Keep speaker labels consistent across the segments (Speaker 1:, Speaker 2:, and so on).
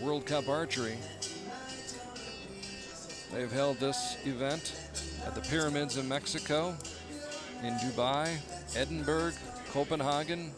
Speaker 1: World Cup Archery. They've held this event at the Pyramids in Mexico, in Dubai, Edinburgh, Copenhagen.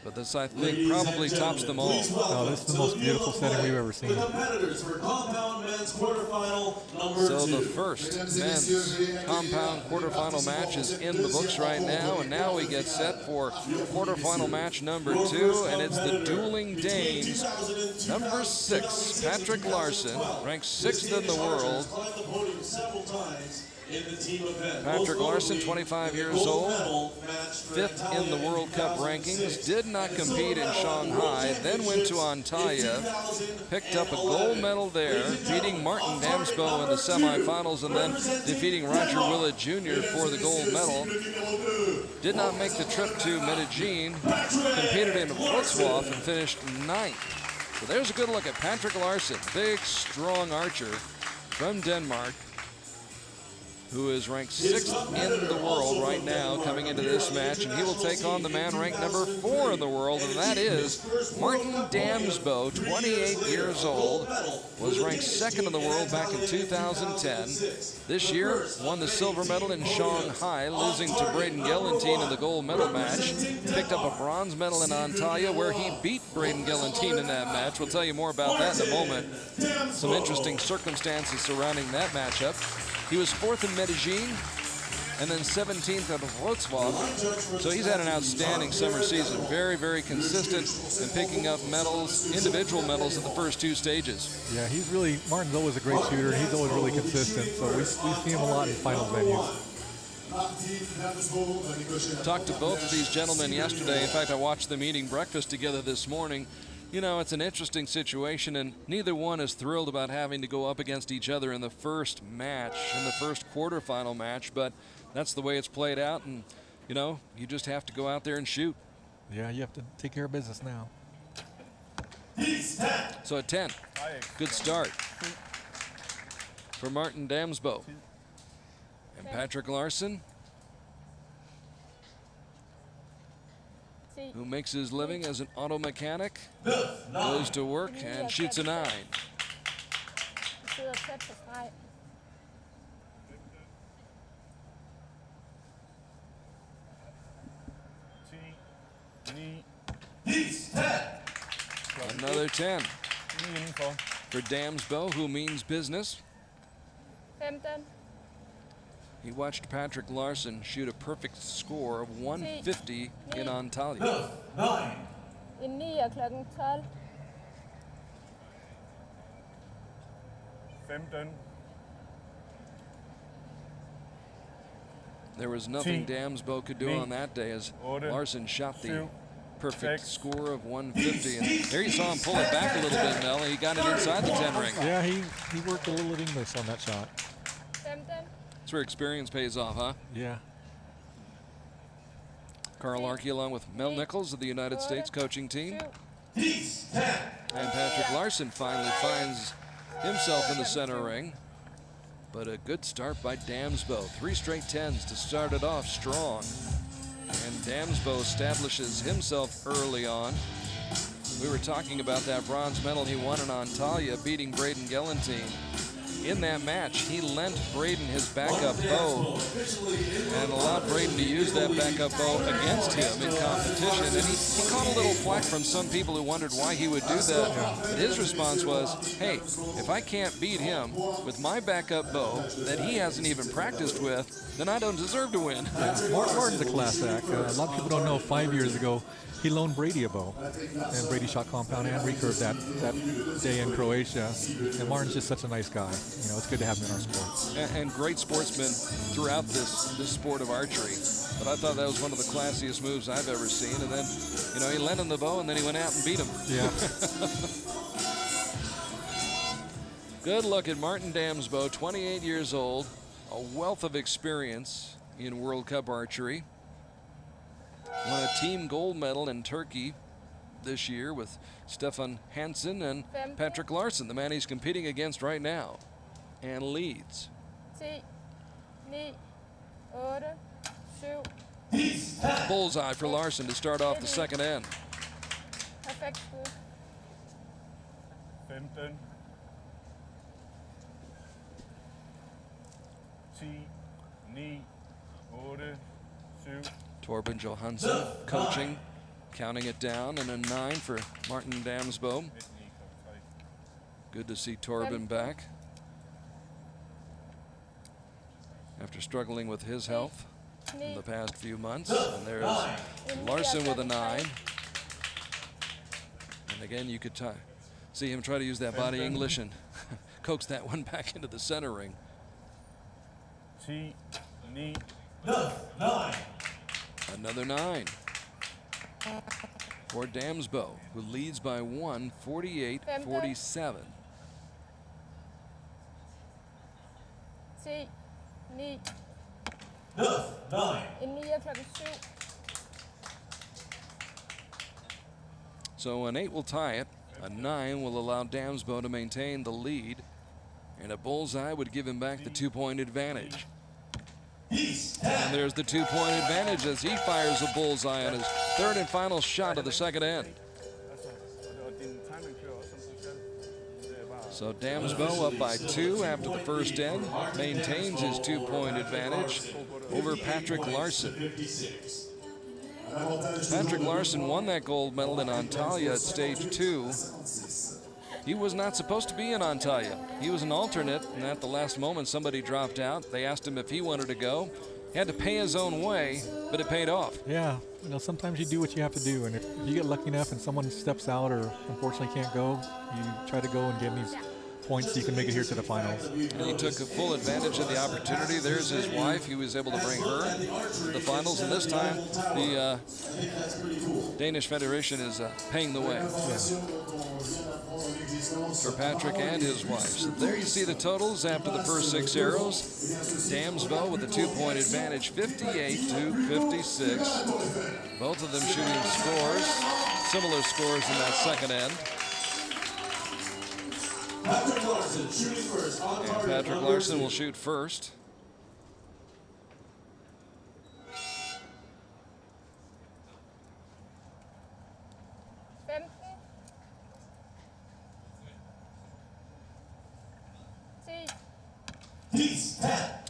Speaker 1: But this, I think, probably tops them all.
Speaker 2: Oh, this is the most beautiful setting we've ever seen.
Speaker 3: The competitors for compound men's quarterfinal number
Speaker 1: So
Speaker 3: 2.
Speaker 1: the first men's compound quarterfinal match is in the books right now, and now we get set for quarterfinal match number 2, and it's the Dueling Danes. Number 6, Patrick Laursen, ranked 6th in the world. Patrick Laursen, 25 years old, 5th in the World Cup rankings, did not compete in Shanghai, then went to Antalya, picked up a gold medal there, beating Martin Damsbo in the semifinals and then defeating Roger Willett Jr. for the gold medal. Did not make the trip to Medellin, competed in Wrocław and finished 9th. So there's a good look at Patrick Laursen, big, strong archer from Denmark, who is ranked 6th in the world right now coming into this match, and he will take on the man ranked number 4 in the world, and that is Martin Damsbo, 28 years old, was ranked 2nd in the world back in 2010. This year, won the silver medal in Shanghai, losing to Braden Gelantine in the gold medal match. Picked up a bronze medal in Antalya, where he beat Braden Gelantine in that match. We'll tell you more about that in a moment. Some interesting circumstances surrounding that matchup. He was 4th in Medellin and then 17th at Wrocław. So he's had an outstanding summer season. Very, very consistent in picking up medals, individual medals at the first 2 stages.
Speaker 2: Yeah, he's really, Martin's always a great shooter, and he's always really consistent. So we see him a lot in final venues.
Speaker 1: Talked to both of these gentlemen yesterday. In fact, I watched them eating breakfast together this morning. You know, it's an interesting situation, and neither one is thrilled about having to go up against each other in the first match, in the first quarterfinal match, but that's the way it's played out, and, you know, you just have to go out there and shoot.
Speaker 2: Yeah, you have to take care of business now.
Speaker 1: So at 10, good start for Martin Damsbo. And Patrick Laursen, who makes his living as an auto mechanic, goes to work and shoots a 9. Another 10 for Damsbo, who means business. He watched Patrick Laursen shoot a perfect score of 150 in Antalya.
Speaker 4: 15.
Speaker 1: There was nothing Damsbo could do on that day, as Larson shot the perfect score of 150. And there you saw him pull it back a little bit, Mel. He got it inside the 10 ring.
Speaker 2: Yeah, he worked a little at English on that shot.
Speaker 1: That's where experience pays off, huh?
Speaker 2: Yeah.
Speaker 1: Carl Archey along with Mel Nichols of the United States coaching team. And Patrick Laursen finally finds himself in the center ring. But a good start by Damsbo. 3 straight 10s to start it off strong. And Damsbo establishes himself early on. We were talking about that bronze medal he won in Antalya, beating Braden Gelantine. In that match, he lent Braden his backup bow and allowed Braden to use that backup bow against him in competition. And he caught a little flack from some people who wondered why he would do that. But his response was, hey, if I can't beat him with my backup bow that he hasn't even practiced with, then I don't deserve to win.
Speaker 2: Martin's a class act. A lot of people don't know 5 years ago, he loaned Brady a bow, and Brady shot compound and recurve that day in Croatia. And Martin's just such a nice guy. You know, it's good to have him in our sport.
Speaker 1: And great sportsmen throughout this sport of archery. But I thought that was one of the classiest moves I've ever seen. And then, you know, he lent him the bow, and then he went out and beat him.
Speaker 2: Yeah.
Speaker 1: Good look at Martin Damsbo, 28 years old, a wealth of experience in World Cup archery. Won a team gold medal in Turkey this year with Stefan Hansen and Patrick Laursen, the man he's competing against right now, and leads.
Speaker 5: 10, 9, 8, 7.
Speaker 1: Bullseye for Larson to start off the second end.
Speaker 5: Perfect.
Speaker 4: 15, 10, 9, 8, 7.
Speaker 1: Torben Johansen coaching, counting it down, and a 9 for Martin Damsbo. Good to see Torben back after struggling with his health in the past few months. And there's Larson with a 9. And again, you could see him try to use that body English and coax that one back into the center ring.
Speaker 4: 10, 9.
Speaker 1: Another 9 for Damsbo, who leads by 1, 48-47.
Speaker 5: 10, 9.
Speaker 3: 9.
Speaker 5: En 9 klokken 7.
Speaker 1: So an 8 will tie it, a 9 will allow Damsbo to maintain the lead, and a bullseye would give him back the 2-point advantage. And there's the 2-point advantage as he fires a bullseye on his third and final shot of the second end. So Damsbo up by 2 after the first end, maintains his 2-point advantage over Patrick Laursen. Patrick Laursen won that gold medal in Antalya at stage 2. He was not supposed to be in Antalya. He was an alternate, and at the last moment somebody dropped out. They asked him if he wanted to go. He had to pay his own way, but it paid off.
Speaker 2: Yeah, you know, sometimes you do what you have to do, and if you get lucky enough and someone steps out or unfortunately can't go, you try to go and get these points so you can make it here to the finals.
Speaker 1: And he took a full advantage of the opportunity. There's his wife. He was able to bring her to the finals, and this time the Danish Federation is paying the way for Patrick and his wife. So there you see the totals after the first 6 arrows. Damsbo with a 2-point advantage, 58-56. Both of them shooting scores, similar scores in that second end.
Speaker 3: Patrick Laursen shooting first. On
Speaker 1: And
Speaker 3: target,
Speaker 1: Patrick
Speaker 3: number
Speaker 1: Laursen
Speaker 3: 6.
Speaker 1: will shoot first.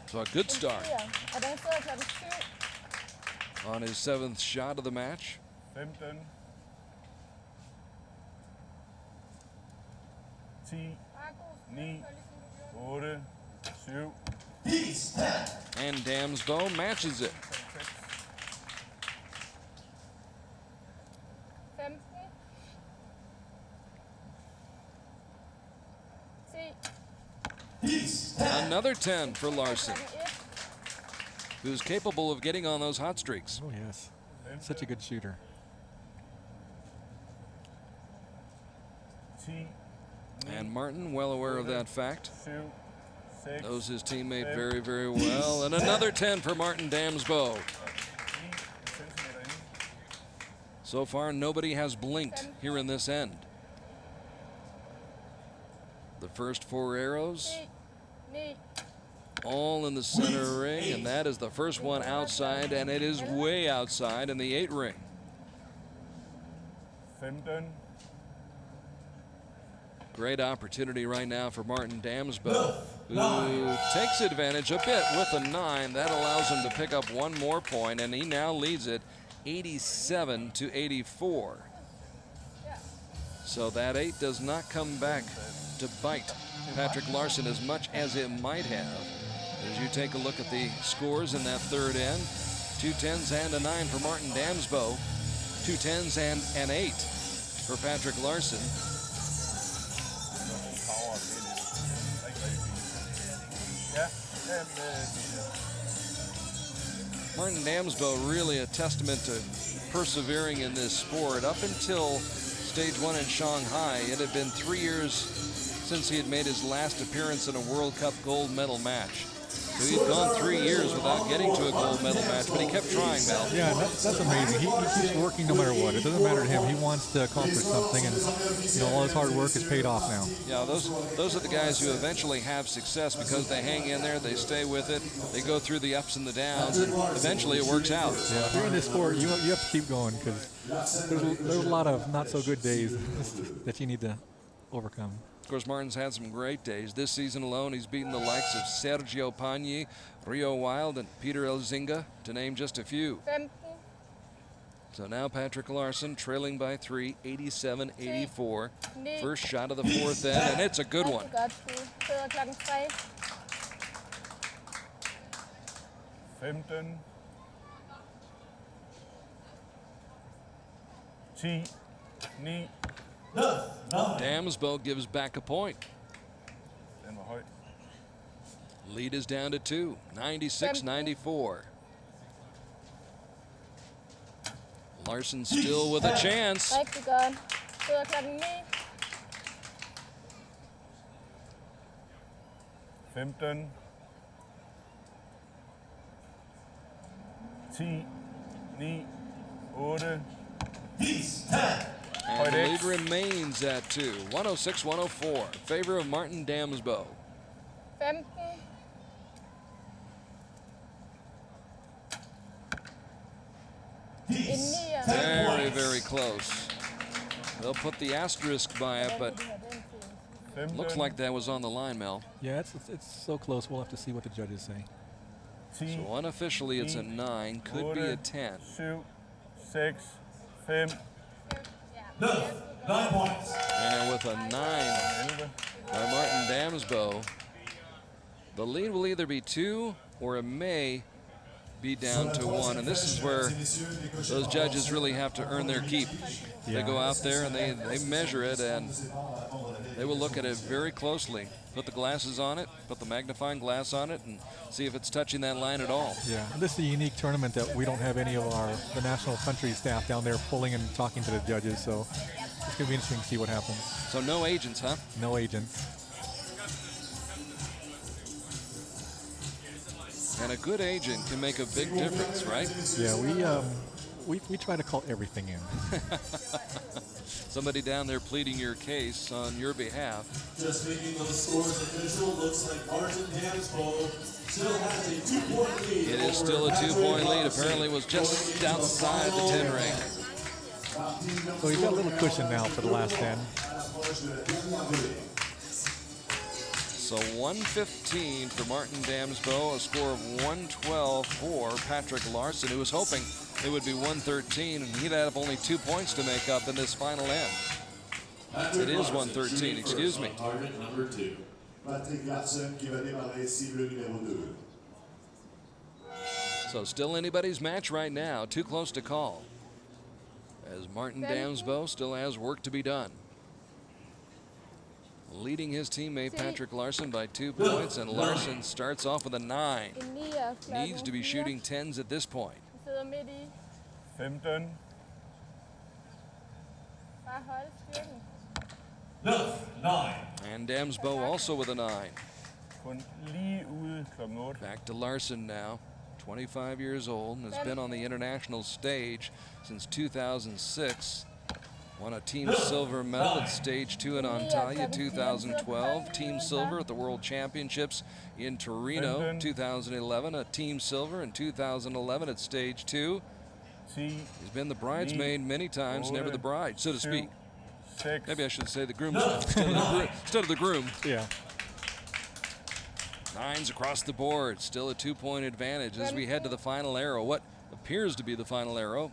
Speaker 1: So a good start
Speaker 5: Og den sidder klokken 7.
Speaker 1: on his 7th shot of the match.
Speaker 4: 15, 10, 9, 8, 7.
Speaker 1: And Damsbo matches it.
Speaker 5: 15. 10.
Speaker 1: Another 10 for Larson,
Speaker 5: Klokken 1.
Speaker 1: who's capable of getting on those hot streaks.
Speaker 2: Oh, yes. Such a good shooter.
Speaker 4: 10,
Speaker 1: And Martin, well aware of that fact,
Speaker 4: 7, 6.
Speaker 1: knows his teammate very, very well. And another 10 for Martin Damsbo. So far, nobody has blinked here in this end. The first 4 arrows,
Speaker 5: 9.
Speaker 1: all in the center ring, and that is the first one outside, and it is way outside in the 8 ring.
Speaker 4: 15,
Speaker 1: Great opportunity right now for Martin Damsbo, who takes advantage a bit with a 9. That allows him to pick up 1 more point, and he now leads it 87-84. So that 8 does not come back to bite Patrick Laursen as much as it might have. As you take a look at the scores in that third end, 2 10s and a 9 for Martin Damsbo, 2 10s and an 8 for Patrick Laursen. Martin Damsbo really a testament to persevering in this sport. Up until stage 1 in Shanghai, it had been 3 years since he had made his last appearance in a World Cup gold medal match. So he'd gone 3 years without getting to a gold medal match, but he kept trying, Mel.
Speaker 2: Yeah, that's amazing. He keeps working no matter what. It doesn't matter to him. He wants to accomplish something, and you know, all his hard work is paid off now.
Speaker 1: Yeah, those are the guys who eventually have success because they hang in there, they stay with it, they go through the ups and the downs, and eventually it works out.
Speaker 2: Yeah, if you're in this sport, you have to keep going because there's a lot of not so good days that you need to overcome.
Speaker 1: Of course, Martin's had some great days. This season alone, he's beaten the likes of Sergio Pagni, Rio Wild, and Peter Elzinga, to name just a few.
Speaker 5: 15.
Speaker 1: So now Patrick Laursen trailing by 3, 87-84.
Speaker 5: 9.
Speaker 1: First shot of the fourth end, and it's a good one.
Speaker 5: Rigtig godt skud. Sidder klokken 3.
Speaker 4: 15. 10. 9.
Speaker 1: Damsbo gives back a point.
Speaker 4: Den var høj.
Speaker 1: Lead is down to 2, 96-94. Larson still with a chance.
Speaker 5: Rigtig godt. Sidder klokken 9.
Speaker 4: 15. 10. 9. 8.
Speaker 1: And the lead remains at 2, 106-104. Favor of Martin Damsbo.
Speaker 5: 15. 9.
Speaker 1: Very, very close. They'll put the asterisk by it, but looks like that was on the line, Mel.
Speaker 2: Yeah, it's so close. We'll have to see what the judges say.
Speaker 1: So unofficially it's a 9, could be a 10.
Speaker 4: 7. 6. 5.
Speaker 3: 9 points.
Speaker 1: And with a 9 by Martin Damsbo, the lead will either be 2 or it may be down to 1. And this is where those judges really have to earn their keep. They go out there and they measure it, and they will look at it very closely. Put the glasses on it, put the magnifying glass on it, and see if it's touching that line at all.
Speaker 2: Yeah, and this is a unique tournament that we don't have any of the national country staff down there pulling and talking to the judges, so it's going to be interesting to see what happens.
Speaker 1: So no agents, huh?
Speaker 2: No agents.
Speaker 1: And a good agent can make a big difference, right?
Speaker 2: Yeah, we try to call everything in.
Speaker 1: Somebody down there pleading your case on your behalf.
Speaker 3: Just making the scores official, looks like Martin Damsbo still has a 2-point lead.
Speaker 1: It is still a 2-point lead. Apparently was just outside the 10 ring.
Speaker 2: So he's got a little cushion now for the last 10.
Speaker 1: So 115 for Martin Damsbo, a score of 112 for Patrick Laursen, who was hoping it would be 113, and he'd have only 2 points to make up in this final end. It is 113, excuse me.
Speaker 3: Target number 2. Patrick Laursen qui va démarrer cible numéro 2.
Speaker 1: So still anybody's match right now, too close to call, as Martin Damsbo still has work to be done. Leading his teammate Patrick Laursen by 2 points, and Larson starts off with a 9. Needs to be shooting 10s at this point.
Speaker 5: Sidder midt i.
Speaker 4: 15.
Speaker 5: Bare holde styrken.
Speaker 3: 9.
Speaker 1: And Damsbo also with a 9.
Speaker 4: Kun lige ude klokken 8.
Speaker 1: Back to Larson now, 25 years old, and has been on the international stage since 2006. Won a team silver medal at stage 2 in Antalya 2012, team silver at the World Championships in Torino 2011, a team silver in 2011 at stage 2.
Speaker 4: 10.
Speaker 1: He's been the bridesmaid many times, never the bride, so to speak.
Speaker 4: 6.
Speaker 1: Maybe I should say the groomsman instead of the groom.
Speaker 2: Yeah.
Speaker 1: 9s across the board, still a 2-point advantage as we head to the final arrow, what appears to be the final arrow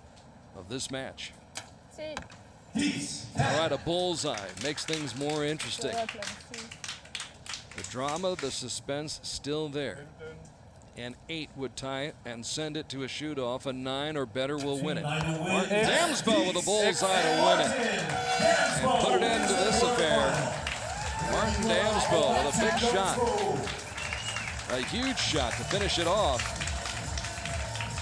Speaker 1: of this match.
Speaker 5: 10.
Speaker 1: All right, a bullseye makes things more interesting.
Speaker 5: Sidder klokken 10.
Speaker 1: The drama, the suspense still there. An 8 would tie it and send it to a shoot-off. A 9 or better will win it. Martin Damsbo with a bullseye to win it. And put it into this affair. Martin Damsbo with a big shot. A huge shot to finish it off.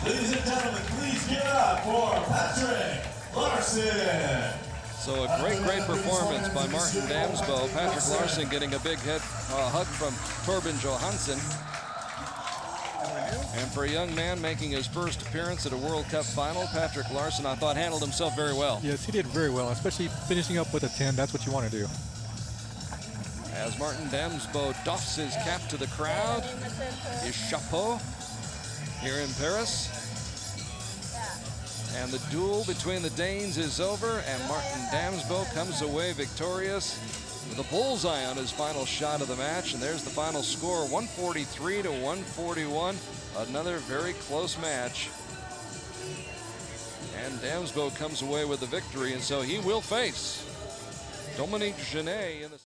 Speaker 3: Ladies and gentlemen, please give it up for Patrick Laursen.
Speaker 1: So a great performance by Martin Damsbo. Patrick Laursen getting a big hug from Torben Johansen. And for a young man making his first appearance at a World Cup final, Patrick Laursen, I thought, handled himself very well.
Speaker 2: Yes, he did very well, especially finishing up with a 10. That's what you want to do.
Speaker 1: As Martin Damsbo doffs his cap to the crowd, his chapeau here in Paris. And the duel between the Danes is over, and Martin Damsbo comes away victorious with a bullseye on his final shot of the match. And there's the final score, 143 to 141. Another very close match. And Damsbo comes away with the victory, and so he will face Dominique Genet in the